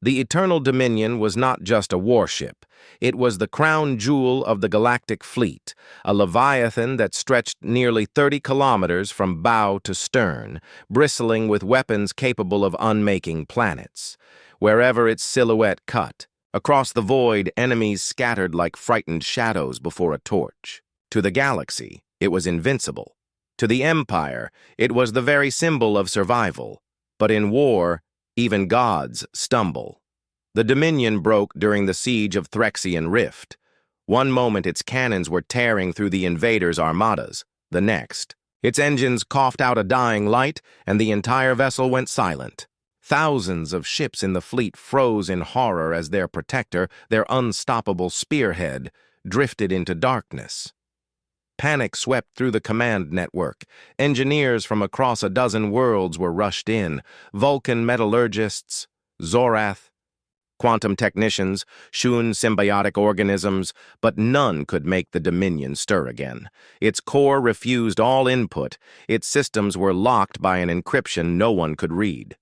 The Eternal Dominion was not just a warship. It was the crown jewel of the Galactic Fleet, a leviathan that stretched nearly 30 kilometers from bow to stern, bristling with weapons capable of unmaking planets. Wherever its silhouette cut, across the void, enemies scattered like frightened shadows before a torch. To the galaxy, it was invincible. To the Empire, it was the very symbol of survival. But in war, even gods stumble. The Dominion broke during the siege of Threxian Rift. One moment its cannons were tearing through the invaders' armadas. The next, its engines coughed out a dying light, and the entire vessel went silent. Thousands of ships in the fleet froze in horror as their protector, their unstoppable spearhead, drifted into darkness. Panic swept through the command network. Engineers from across a dozen worlds were rushed in. Vulcan metallurgists, Zorath, quantum technicians, Shun symbiotic organisms, but none could make the Dominion stir again. Its core refused all input. Its systems were locked by an encryption no one could read.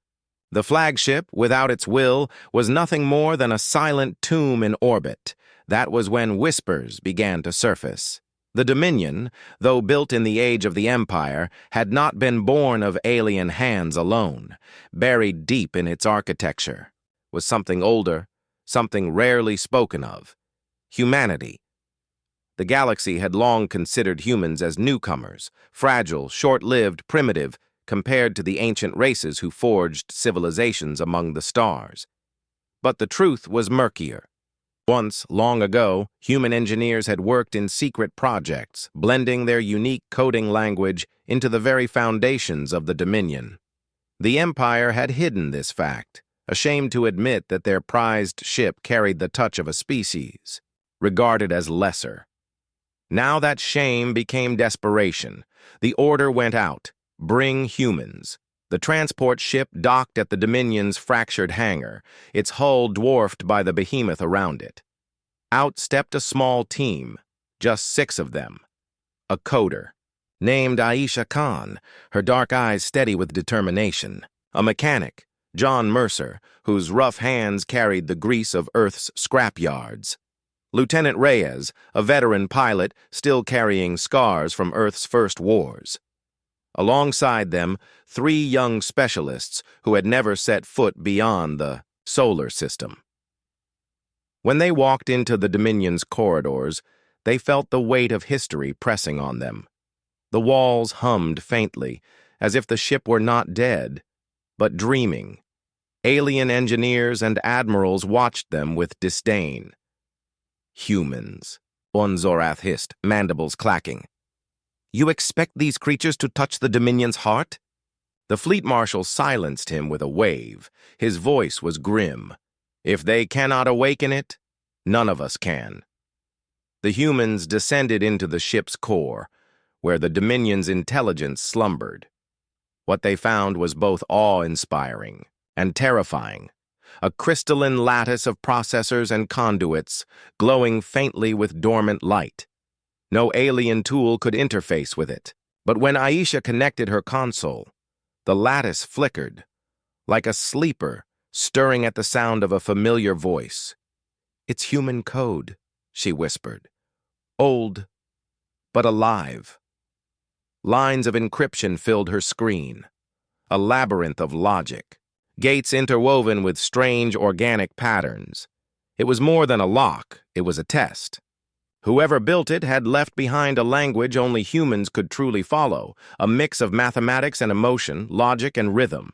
The flagship, without its will, was nothing more than a silent tomb in orbit. That was when whispers began to surface. The Dominion, though built in the age of the Empire, had not been born of alien hands alone. Buried deep in its architecture was something older, something rarely spoken of: humanity. The galaxy had long considered humans as newcomers, fragile, short-lived, primitive, compared to the ancient races who forged civilizations among the stars. But the truth was murkier. Once, long ago, human engineers had worked in secret projects, blending their unique coding language into the very foundations of the Dominion. The Empire had hidden this fact, ashamed to admit that their prized ship carried the touch of a species, regarded as lesser. Now that shame became desperation. The order went out: bring humans. The transport ship docked at the Dominion's fractured hangar, its hull dwarfed by the behemoth around it. Out stepped a small team, just 6 of them. A coder, named Aisha Khan, her dark eyes steady with determination. A mechanic, John Mercer, whose rough hands carried the grease of Earth's scrapyards. Lieutenant Reyes, a veteran pilot still carrying scars from Earth's first wars. Alongside them, 3 young specialists who had never set foot beyond the solar system. When they walked into the Dominion's corridors, they felt the weight of history pressing on them. The walls hummed faintly, as if the ship were not dead, but dreaming. Alien engineers and admirals watched them with disdain. Humans, Zorath hissed, mandibles clacking. You expect these creatures to touch the Dominion's heart? The fleet marshal silenced him with a wave. His voice was grim. If they cannot awaken it, none of us can. The humans descended into the ship's core, where the Dominion's intelligence slumbered. What they found was both awe-inspiring and terrifying. A crystalline lattice of processors and conduits, glowing faintly with dormant light. No alien tool could interface with it. But when Aisha connected her console, the lattice flickered, like a sleeper stirring at the sound of a familiar voice. It's human code, she whispered. Old, but alive. Lines of encryption filled her screen. A labyrinth of logic. Gates interwoven with strange organic patterns. It was more than a lock, it was a test. Whoever built it had left behind a language only humans could truly follow, a mix of mathematics and emotion, logic and rhythm.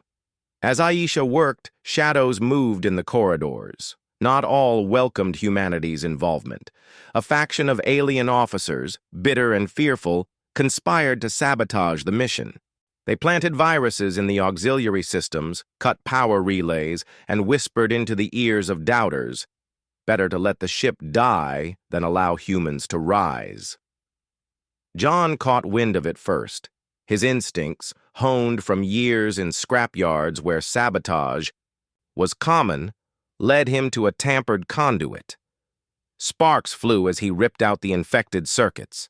As Aisha worked, shadows moved in the corridors. Not all welcomed humanity's involvement. A faction of alien officers, bitter and fearful, conspired to sabotage the mission. They planted viruses in the auxiliary systems, cut power relays, and whispered into the ears of doubters. Better to let the ship die than allow humans to rise. John caught wind of it first. His instincts, honed from years in scrapyards where sabotage was common, led him to a tampered conduit. Sparks flew as he ripped out the infected circuits.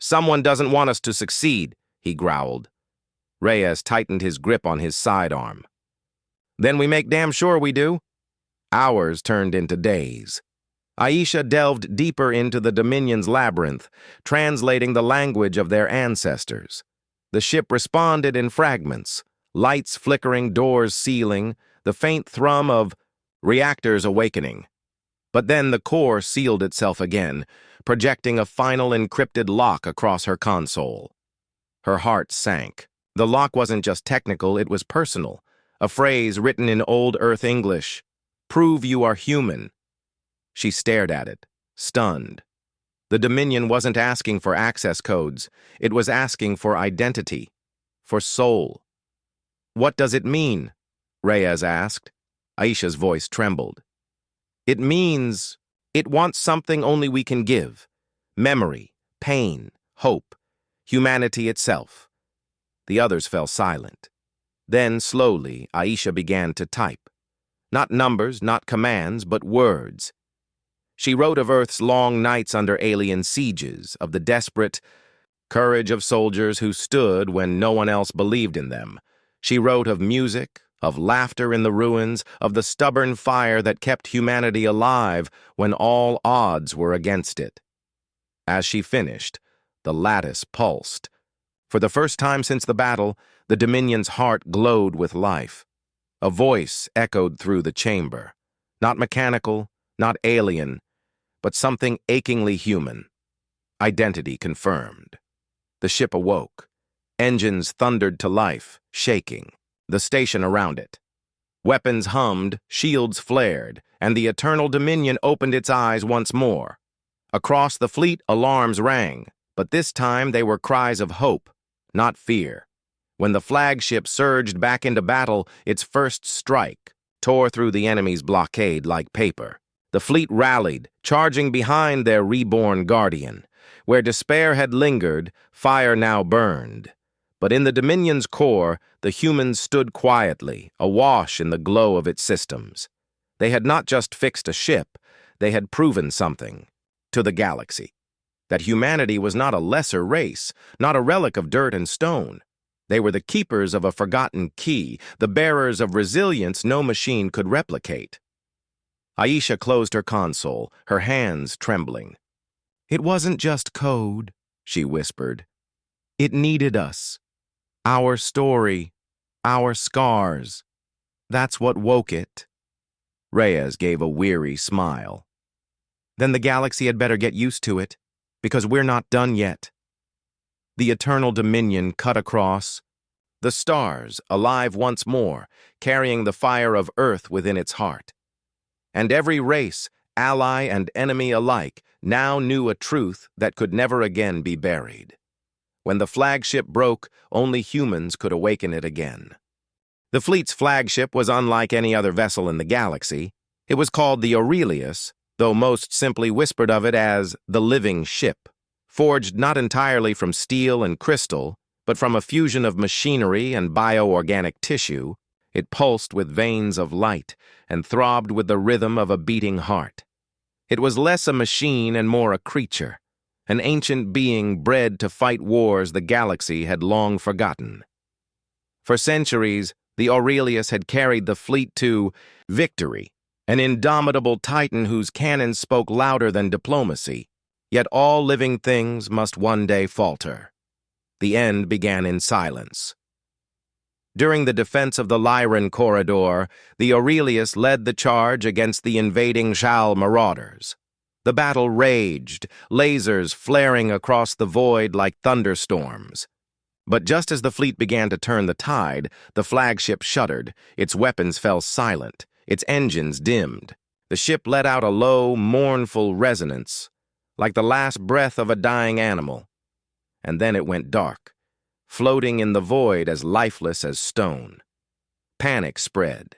Someone doesn't want us to succeed, he growled. Reyes tightened his grip on his sidearm. Then we make damn sure we do. Hours turned into days. Aisha delved deeper into the Dominion's labyrinth, translating the language of their ancestors. The ship responded in fragments, lights flickering, doors sealing, the faint thrum of reactors awakening. But then the core sealed itself again, projecting a final encrypted lock across her console. Her heart sank. The lock wasn't just technical, it was personal. A phrase written in Old Earth English, "Prove you are human." She stared at it, stunned. The Dominion wasn't asking for access codes. It was asking for identity, for soul. "What does it mean?" Reyes asked. Aisha's voice trembled. "It means it wants something only we can give. Memory, pain, hope, humanity itself." The others fell silent. Then, slowly, Aisha began to type. Not numbers, not commands, but words. She wrote of Earth's long nights under alien sieges, of the desperate courage of soldiers who stood when no one else believed in them. She wrote of music, of laughter in the ruins, of the stubborn fire that kept humanity alive when all odds were against it. As she finished, the lattice pulsed. For the first time since the battle, the Dominion's heart glowed with life. A voice echoed through the chamber. Not mechanical, not alien, but something achingly human. Identity confirmed. The ship awoke. Engines thundered to life, shaking, the station around it. Weapons hummed, shields flared, and the Eternal Dominion opened its eyes once more. Across the fleet, alarms rang, but this time they were cries of hope, not fear. When the flagship surged back into battle, its first strike tore through the enemy's blockade like paper. The fleet rallied, charging behind their reborn guardian. Where despair had lingered, fire now burned. But in the Dominion's core, the humans stood quietly, awash in the glow of its systems. They had not just fixed a ship, they had proven something to the galaxy. That humanity was not a lesser race, not a relic of dirt and stone. They were the keepers of a forgotten key, the bearers of resilience no machine could replicate. Aisha closed her console, her hands trembling. "It wasn't just code," she whispered. "It needed us. Our story, our scars. That's what woke it." Reyes gave a weary smile. "Then the galaxy had better get used to it, because we're not done yet." The Eternal Dominion cut across. The stars, alive once more, carrying the fire of Earth within its heart. And every race, ally and enemy alike, now knew a truth that could never again be buried. When the flagship broke, only humans could awaken it again. The fleet's flagship was unlike any other vessel in the galaxy. It was called the Aurelius, though most simply whispered of it as the living ship. Forged not entirely from steel and crystal, but from a fusion of machinery and bioorganic tissue, it pulsed with veins of light and throbbed with the rhythm of a beating heart. It was less a machine and more a creature, an ancient being bred to fight wars the galaxy had long forgotten. For centuries, the Aurelius had carried the fleet to victory, an indomitable titan whose cannons spoke louder than diplomacy. Yet all living things must one day falter. The end began in silence. During the defense of the Lyran corridor, the Aurelius led the charge against the invading Shal marauders. The battle raged, lasers flaring across the void like thunderstorms. But just as the fleet began to turn the tide, the flagship shuddered, its weapons fell silent, its engines dimmed. The ship let out a low, mournful resonance, like the last breath of a dying animal. And then it went dark, floating in the void as lifeless as stone. Panic spread.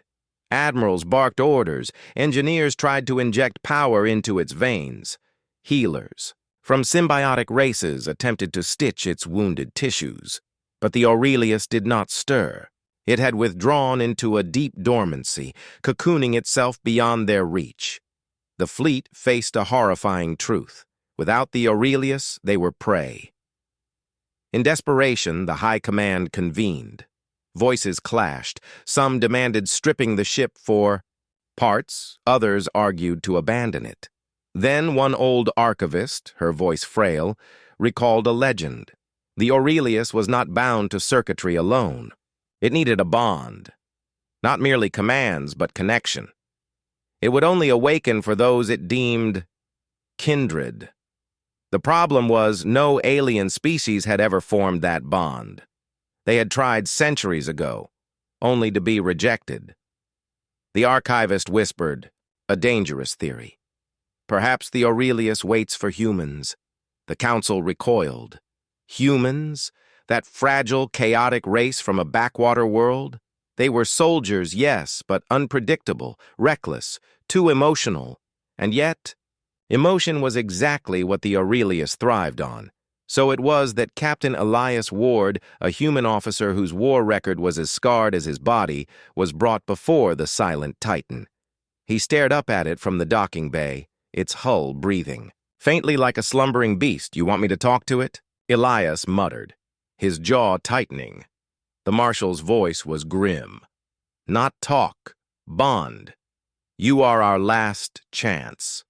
Admirals barked orders. Engineers tried to inject power into its veins. Healers from symbiotic races attempted to stitch its wounded tissues. But the Aurelius did not stir. It had withdrawn into a deep dormancy, cocooning itself beyond their reach. The fleet faced a horrifying truth. Without the Aurelius, they were prey. In desperation, the High Command convened. Voices clashed. Some demanded stripping the ship for parts, others argued to abandon it. Then one old archivist, her voice frail, recalled a legend. The Aurelius was not bound to circuitry alone. It needed a bond. Not merely commands, but connection. It would only awaken for those it deemed kindred. The problem was no alien species had ever formed that bond. They had tried centuries ago, only to be rejected. The archivist whispered, a dangerous theory. Perhaps the Aurelius waits for humans. The council recoiled. Humans? That fragile, chaotic race from a backwater world? They were soldiers, yes, but unpredictable, reckless, too emotional. And yet, emotion was exactly what the Aurelius thrived on. So it was that Captain Elias Ward, a human officer whose war record was as scarred as his body, was brought before the silent Titan. He stared up at it from the docking bay, its hull breathing. Faintly like a slumbering beast, you want me to talk to it? Elias muttered, his jaw tightening. The marshal's voice was grim. Not talk, bond. You are our last chance.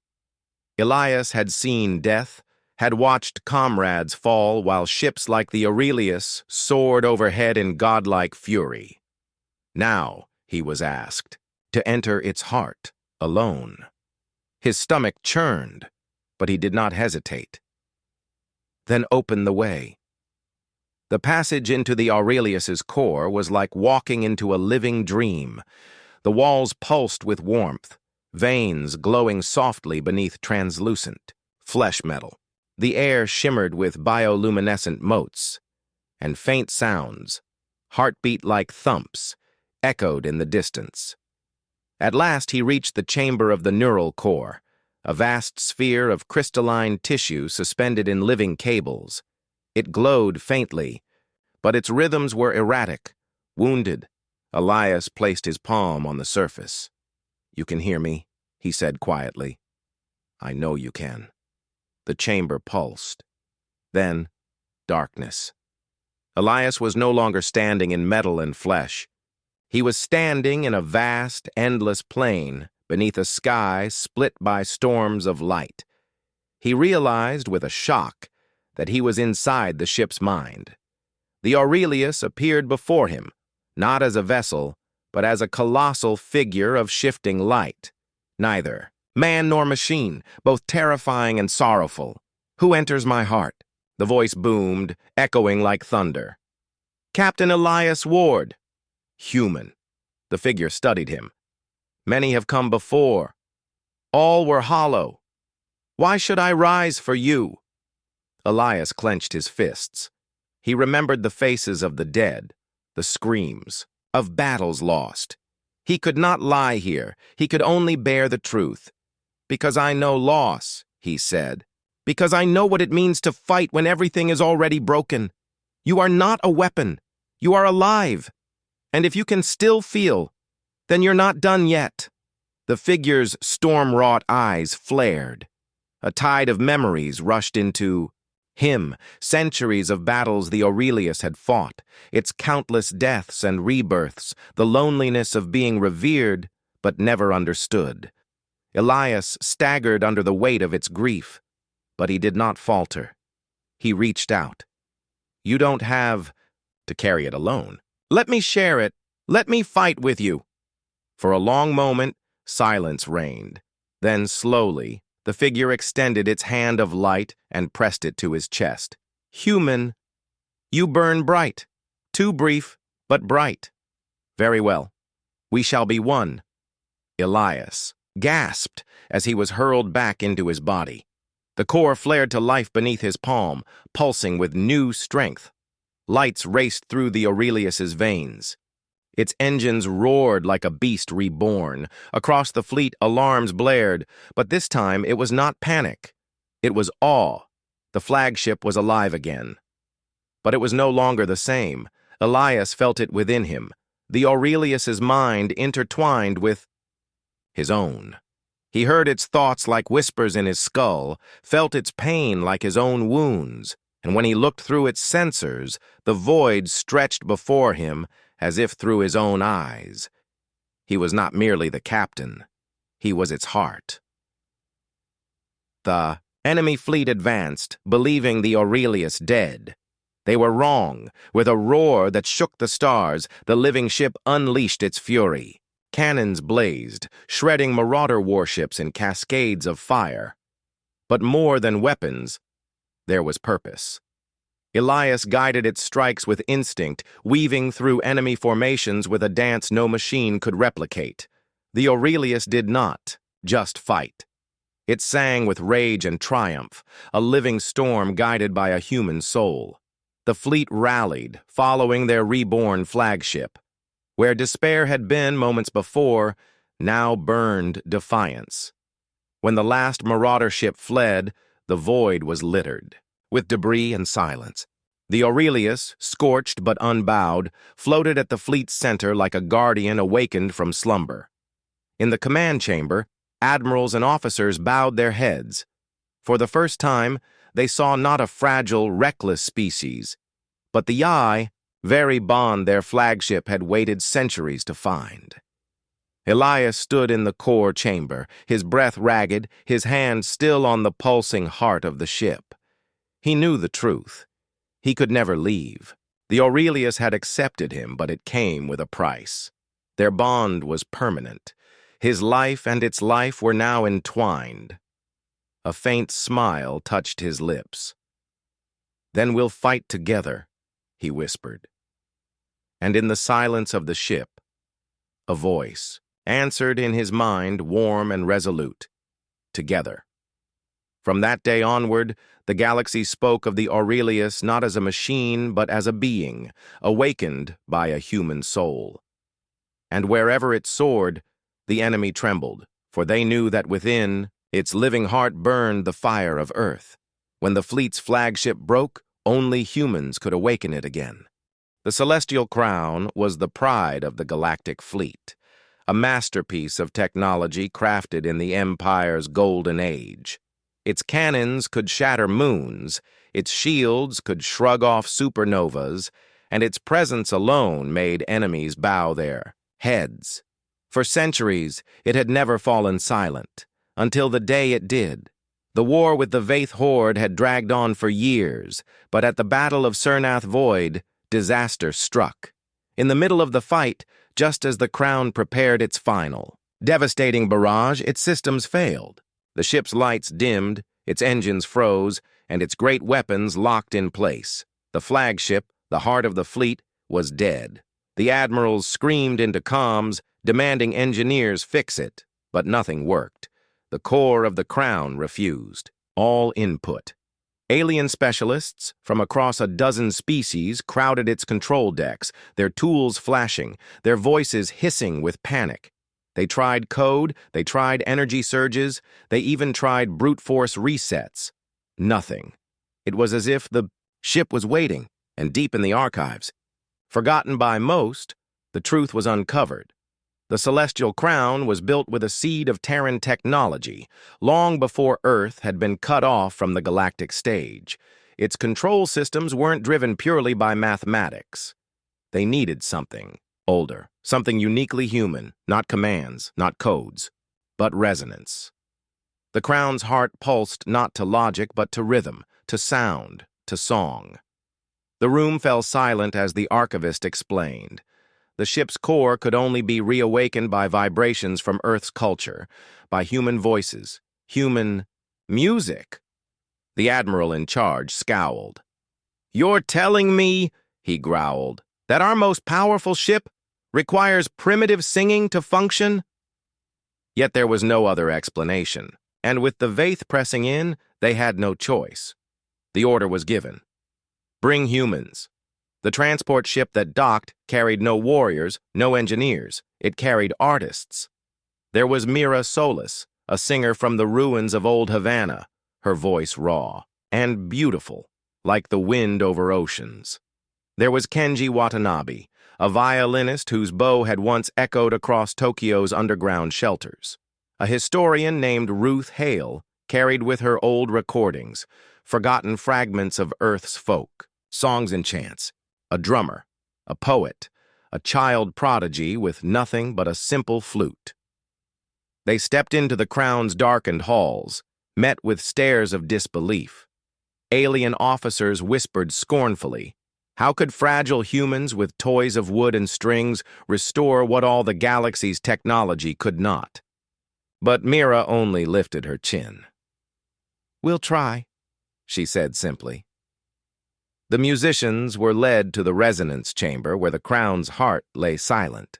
Elias had seen death, had watched comrades fall while ships like the Aurelius soared overhead in godlike fury. Now, he was asked, to enter its heart, alone. His stomach churned, but he did not hesitate. Then open the way. The passage into the Aurelius's core was like walking into a living dream. The walls pulsed with warmth, veins glowing softly beneath translucent flesh metal. The air shimmered with bioluminescent motes, and faint sounds, heartbeat-like thumps, echoed in the distance. At last he reached the chamber of the neural core, a vast sphere of crystalline tissue suspended in living cables. It glowed faintly, but its rhythms were erratic, wounded. Elias placed his palm on the surface. You can hear me, he said quietly. I know you can. The chamber pulsed. Then, darkness. Elias was no longer standing in metal and flesh. He was standing in a vast, endless plain beneath a sky split by storms of light. He realized with a shock that he was inside the ship's mind. The Aurelius appeared before him, not as a vessel, but as a colossal figure of shifting light. Neither man nor machine, both terrifying and sorrowful. Who enters my heart? The voice boomed, echoing like thunder. Captain Elias Ward. Human. The figure studied him. Many have come before. All were hollow. Why should I rise for you? Elias clenched his fists. He remembered the faces of the dead, the screams, of battles lost. He could not lie here. He could only bear the truth. Because I know loss, he said. Because I know what it means to fight when everything is already broken. You are not a weapon. You are alive. And if you can still feel, then you're not done yet. The figure's storm-wrought eyes flared. A tide of memories rushed into him, centuries of battles the Aurelius had fought, its countless deaths and rebirths, the loneliness of being revered but never understood. Elias staggered under the weight of its grief, but he did not falter. He reached out. You don't have to carry it alone. Let me share it. Let me fight with you. For a long moment, silence reigned. Then slowly, the figure extended its hand of light and pressed it to his chest. Human, you burn bright. Too brief, but bright. Very well. We shall be one. Elias gasped as he was hurled back into his body. The core flared to life beneath his palm, pulsing with new strength. Lights raced through the Aurelius's veins. Its engines roared like a beast reborn. Across the fleet, alarms blared, but this time it was not panic. It was awe. The flagship was alive again. But it was no longer the same. Elias felt it within him. The Aurelius's mind intertwined with his own. He heard its thoughts like whispers in his skull, felt its pain like his own wounds, and when he looked through its sensors, the void stretched before him as if through his own eyes. He was not merely the captain. He was its heart. The enemy fleet advanced, believing the Aurelius dead. They were wrong. With a roar that shook the stars, the living ship unleashed its fury. Cannons blazed, shredding marauder warships in cascades of fire. But more than weapons, there was purpose. Elias guided its strikes with instinct, weaving through enemy formations with a dance no machine could replicate. The Aurelius did not just fight. It sang with rage and triumph, a living storm guided by a human soul. The fleet rallied, following their reborn flagship. Where despair had been moments before, now burned defiance. When the last marauder ship fled, the void was littered with debris and silence. The Aurelius, scorched but unbowed, floated at the fleet's center like a guardian awakened from slumber. In the command chamber, admirals and officers bowed their heads. For the first time, they saw not a fragile, reckless species, but the very bond their flagship had waited centuries to find. Elias stood in the core chamber, his breath ragged, his hand still on the pulsing heart of the ship. He knew the truth. He could never leave. The Aurelius had accepted him, but it came with a price. Their bond was permanent. His life and its life were now entwined. A faint smile touched his lips. "Then we'll fight together," he whispered. And in the silence of the ship, a voice answered in his mind, warm and resolute. Together. From that day onward, the galaxy spoke of the Aurelius not as a machine, but as a being, awakened by a human soul. And wherever it soared, the enemy trembled, for they knew that within, its living heart burned the fire of Earth. When the fleet's flagship broke, only humans could awaken it again. The Celestial Crown was the pride of the Galactic Fleet, a masterpiece of technology crafted in the Empire's golden age. Its cannons could shatter moons, its shields could shrug off supernovas, and its presence alone made enemies bow their heads. For centuries, it had never fallen silent, until the day it did. The war with the Vaith Horde had dragged on for years, but at the Battle of Cernath Void, disaster struck. In the middle of the fight, just as the Crown prepared its final devastating barrage, its systems failed. The ship's lights dimmed, its engines froze, and its great weapons locked in place. The flagship, the heart of the fleet, was dead. The admirals screamed into comms, demanding engineers fix it, but nothing worked. The core of the Crown refused. All input. Alien specialists from across a dozen species crowded its control decks, their tools flashing, their voices hissing with panic. They tried code, they tried energy surges, they even tried brute force resets. Nothing. It was as if the ship was waiting, and deep in the archives, forgotten by most, the truth was uncovered. The Celestial Crown was built with a seed of Terran technology, long before Earth had been cut off from the galactic stage. Its control systems weren't driven purely by mathematics. They needed something older, something uniquely human, not commands, not codes, but resonance. The Crown's heart pulsed not to logic, but to rhythm, to sound, to song. The room fell silent as the archivist explained. The ship's core could only be reawakened by vibrations from Earth's culture, by human voices, human music. The admiral in charge scowled. "You're telling me," he growled, "that our most powerful ship requires primitive singing to function?" Yet there was no other explanation, and with the Vaith pressing in, they had no choice. The order was given. Bring humans. The transport ship that docked carried no warriors, no engineers. It carried artists. There was Mira Solis, a singer from the ruins of old Havana, her voice raw and beautiful, like the wind over oceans. There was Kenji Watanabe, a violinist whose bow had once echoed across Tokyo's underground shelters. A historian named Ruth Hale carried with her old recordings, forgotten fragments of Earth's folk, songs and chants. A drummer, a poet, a child prodigy with nothing but a simple flute. They stepped into the Crown's darkened halls, met with stares of disbelief. Alien officers whispered scornfully, "How could fragile humans with toys of wood and strings restore what all the galaxy's technology could not?" But Mira only lifted her chin. "We'll try," she said simply. The musicians were led to the resonance chamber where the Crown's heart lay silent.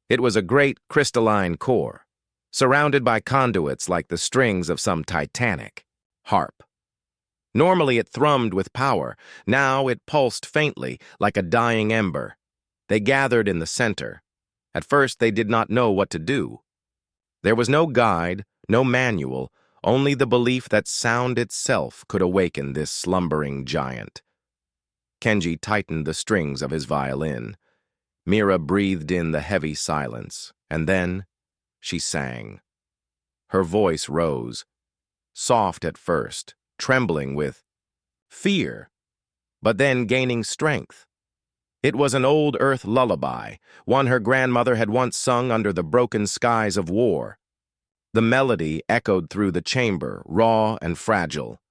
It was a great crystalline core, surrounded by conduits like the strings of some titanic harp. Normally it thrummed with power, now it pulsed faintly like a dying ember. They gathered in the center. At first they did not know what to do. There was no guide, no manual, only the belief that sound itself could awaken this slumbering giant. Kenji tightened the strings of his violin. Mira breathed in the heavy silence, and then she sang. Her voice rose, soft at first, trembling with fear, but then gaining strength. It was an old Earth lullaby, one her grandmother had once sung under the broken skies of war. The melody echoed through the chamber, raw and fragile.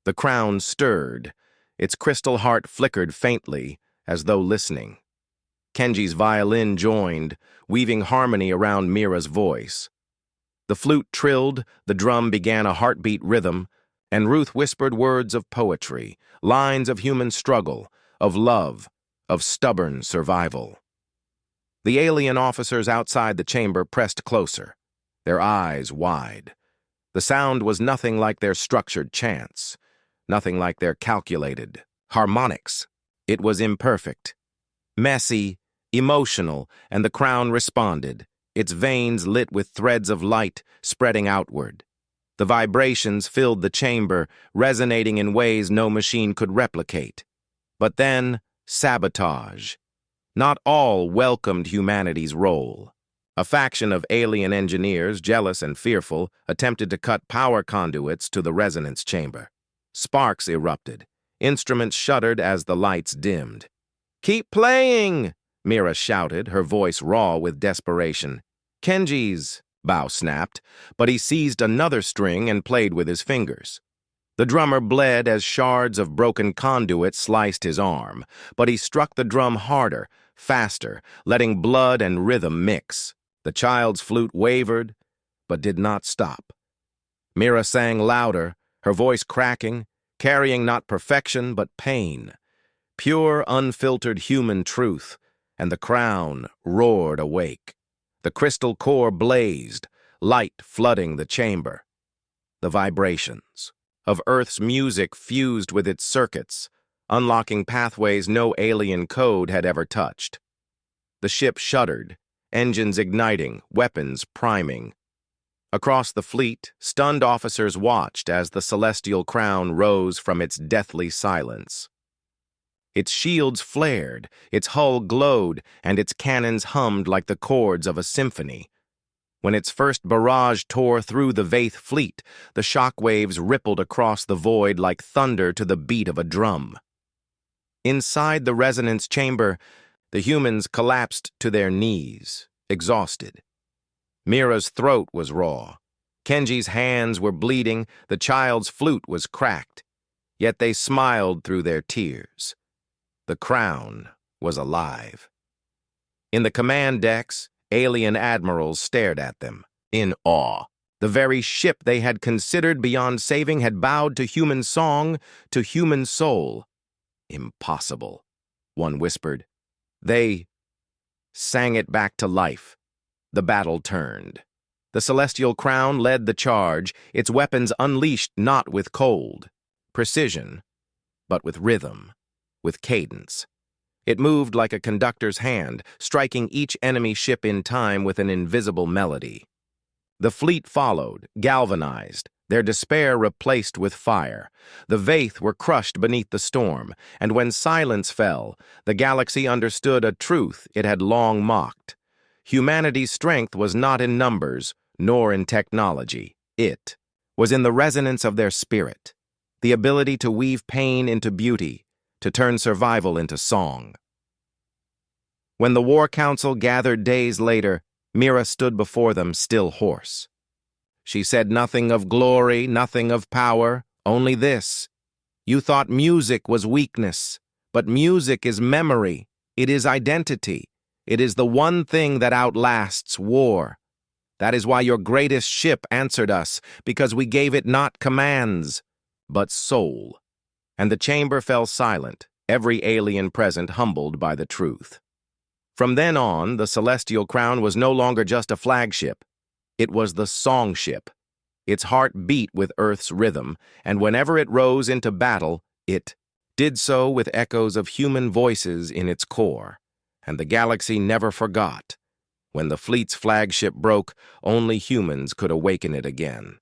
The Crown stirred. Its crystal heart flickered faintly, as though listening. Kenji's violin joined, weaving harmony around Mira's voice. The flute trilled, the drum began a heartbeat rhythm, and Ruth whispered words of poetry, lines of human struggle, of love, of stubborn survival. The alien officers outside the chamber pressed closer, their eyes wide. The sound was nothing like their structured chants, nothing like their calculated harmonics. It was imperfect, messy, emotional, and the Crown responded, its veins lit with threads of light spreading outward. The vibrations filled the chamber, resonating in ways no machine could replicate. But then, sabotage. Not all welcomed humanity's role. A faction of alien engineers, jealous and fearful, attempted to cut power conduits to the resonance chamber. Sparks erupted. Instruments shuddered as the lights dimmed. "Keep playing!" Mira shouted, her voice raw with desperation. "Kenji's," Bao snapped, but he seized another string and played with his fingers. The drummer bled as shards of broken conduit sliced his arm, but he struck the drum harder, faster, letting blood and rhythm mix. The child's flute wavered, but did not stop. Mira sang louder, her voice cracking, carrying not perfection but pain. Pure, unfiltered human truth, and the Crown roared awake. The crystal core blazed, light flooding the chamber. The vibrations of Earth's music fused with its circuits, unlocking pathways no alien code had ever touched. The ship shuddered, engines igniting, weapons priming. Across the fleet, stunned officers watched as the celestial Crown rose from its deathly silence. Its shields flared, its hull glowed, and its cannons hummed like the chords of a symphony. When its first barrage tore through the Vaith fleet, the shockwaves rippled across the void like thunder to the beat of a drum. Inside the resonance chamber, the humans collapsed to their knees, exhausted. Mira's throat was raw. Kenji's hands were bleeding, the child's flute was cracked. Yet they smiled through their tears. The Crown was alive. In the command decks, alien admirals stared at them, in awe. The very ship they had considered beyond saving had bowed to human song, to human soul. "Impossible," one whispered. They sang it back to life. The battle turned. The celestial Crown led the charge, its weapons unleashed not with cold precision, but with rhythm, with cadence. It moved like a conductor's hand, striking each enemy ship in time with an invisible melody. The fleet followed, galvanized, their despair replaced with fire. The Vaith were crushed beneath the storm, and when silence fell, the galaxy understood a truth it had long mocked. Humanity's strength was not in numbers, nor in technology. It was in the resonance of their spirit, the ability to weave pain into beauty, to turn survival into song. When the War Council gathered days later, Mira stood before them, still hoarse. She said nothing of glory, nothing of power, only this. You thought music was weakness, but music is memory. It is identity. It is the one thing that outlasts war. That is why your greatest ship answered us, because we gave it not commands, but soul. And the chamber fell silent, every alien present humbled by the truth. From then on, the Celestial Crown was no longer just a flagship. It was the song ship. Its heart beat with Earth's rhythm, and whenever it rose into battle, it did so with echoes of human voices in its core. And the galaxy never forgot. When the fleet's flagship broke, only humans could awaken it again.